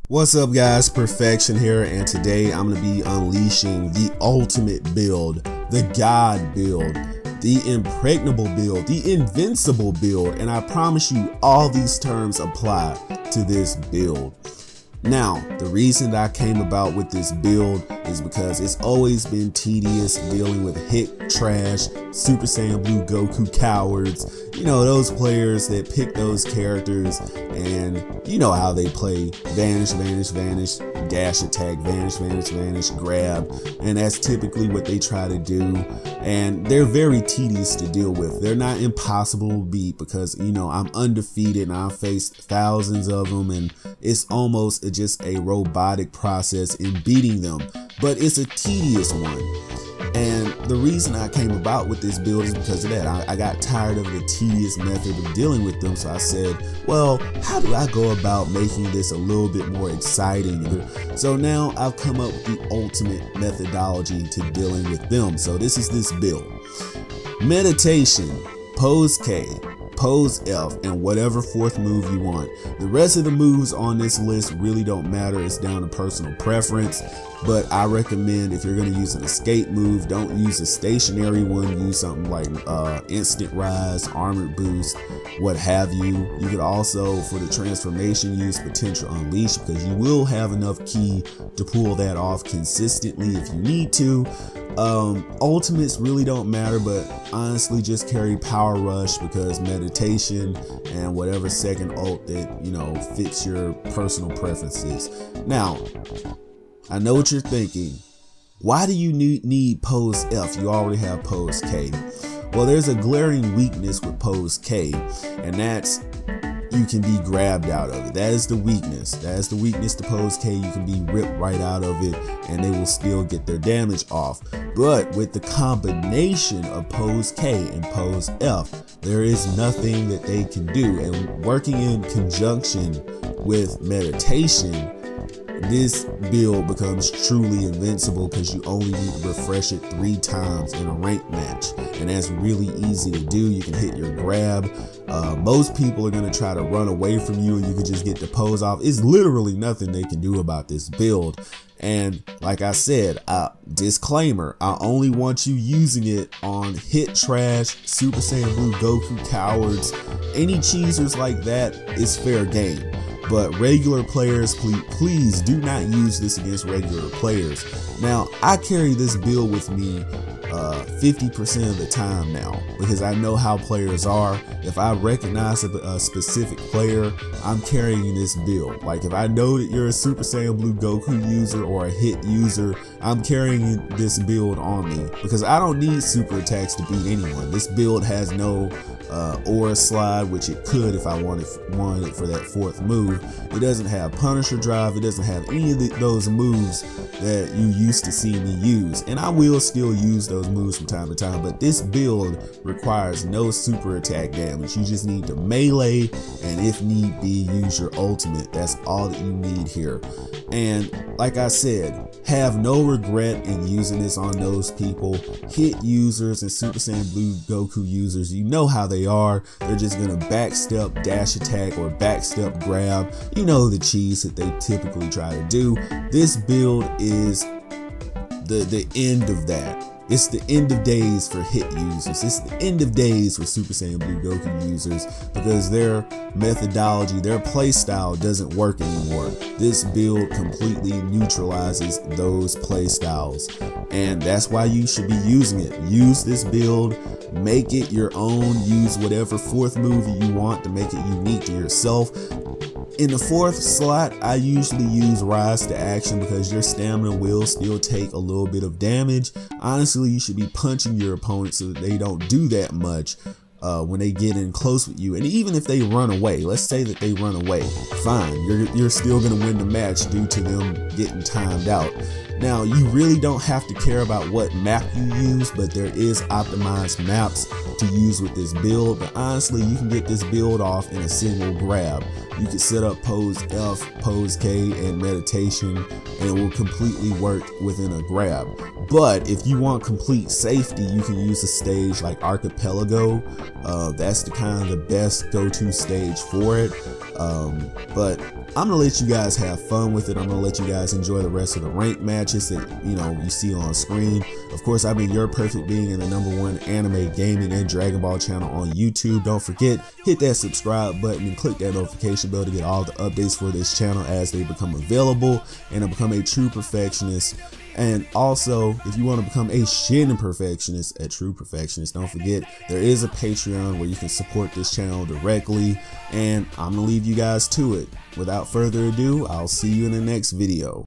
What's up guys, Perfection here, and today I'm going to be unleashing the ultimate build, the God build, the impregnable build, the invincible build, and I promise you all these terms apply to this build. Now, the reason that I came about with this build is because it's always been tedious dealing with hit trash, Super Saiyan Blue Goku cowards, you know, those players that pick those characters and you know how they play: vanish, vanish, vanish, dash attack, vanish, vanish, vanish, grab, and that's typically what they try to do, and they're very tedious to deal with. They're not impossible to beat because, you know, I'm undefeated and I've faced thousands of them, and it's almost just a robotic process in beating them, but it's a tedious one. And the reason I came about with this build is because of that. I got tired of the tedious method of dealing with them, so I said, well, how do I go about making this a little bit more exciting? So now I've come up with the ultimate methodology to dealing with them. So this is this build: meditation, pose K, pose F, and whatever fourth move you want. The rest of the moves on this list really don't matter. It's down to personal preference, but I recommend if you're going to use an escape move, don't use a stationary one. Use something like instant rise, armored boost, what have you. You could also, for the transformation, use potential unleash, because you will have enough ki to pull that off consistently if you need to. Ultimates really don't matter, but honestly just carry power rush, because meditation and whatever second ult that, you know, fits your personal preferences. Now, I know what you're thinking. Why do you need pose F? You already have pose K. Well, there's a glaring weakness with pose K, and that's you can be grabbed out of it. That is the weakness. That is the weakness to pose K. You can be ripped right out of it and they will still get their damage off. But with the combination of pose K and pose F, there is nothing that they can do. And working in conjunction with meditation, this build becomes truly invincible, because you only need to refresh it 3 times in a ranked match, and that's really easy to do. You can hit your grab. Most people are going to try to run away from you, and you can just get the pose off. It's literally nothing they can do about this build. And like I said, disclaimer, I only want you using it on hit trash, Super Saiyan Blue Goku cowards. Any cheesers like that is fair game. But regular players, please do not use this against regular players. Now, I carry this build with me 50% of the time now, because I know how players are. If I recognize a specific player, I'm carrying this build. Like if I know that you're a Super Saiyan Blue Goku user or a hit user, I'm carrying this build on me, because I don't need super attacks to beat anyone. This build has no aura slide, which it could if I wanted it for that fourth move. It doesn't have Punisher drive. It doesn't have any of those moves that you used to see me use, and I will still use those moves from time to time, but this build requires no super attack damage. You just need to melee, and if need be, use your ultimate. That's all that you need here. And like I said, have no regret in using this on those people. Hit users and Super Saiyan Blue Goku users, you know how they are. They're just gonna backstep dash attack or backstep grab. You know the cheese that they typically try to do. This build is the end of that. It's the end of days for hit users. It's the end of days for Super Saiyan Blue Goku users, because their methodology, their playstyle doesn't work anymore. This build completely neutralizes those playstyles, and that's why you should be using it. Use this build, make it your own. Use whatever fourth move you want to make it unique to yourself. In the fourth slot, I usually use Rise to Action, because your stamina will still take a little bit of damage. Honestly, you should be punching your opponent so that they don't do that much when they get in close with you. And even if they run away, let's say that they run away, fine, you're still going to win the match due to them getting timed out. Now, you really don't have to care about what map you use, but there is optimized maps to use with this build. But honestly, you can get this build off in a single grab. You can set up pose F, pose K, and meditation, and it will completely work within a grab. But if you want complete safety, you can use a stage like Archipelago. That's the kind of the best go-to stage for it. But I'm gonna let you guys have fun with it. I'm gonna let you guys enjoy the rest of the ranked matches that you see on screen. Of course, I've been your perfect being in the #1 anime, gaming, and Dragon Ball channel on YouTube. Don't forget, hit that subscribe button and click that notification bell to get all the updates for this channel as they become available and to become a true perfectionist. And also, if you want to become a Shin perfectionist, a true perfectionist, don't forget there is a Patreon where you can support this channel directly. And I'm gonna leave you guys to it. Without further ado, I'll see you in the next video.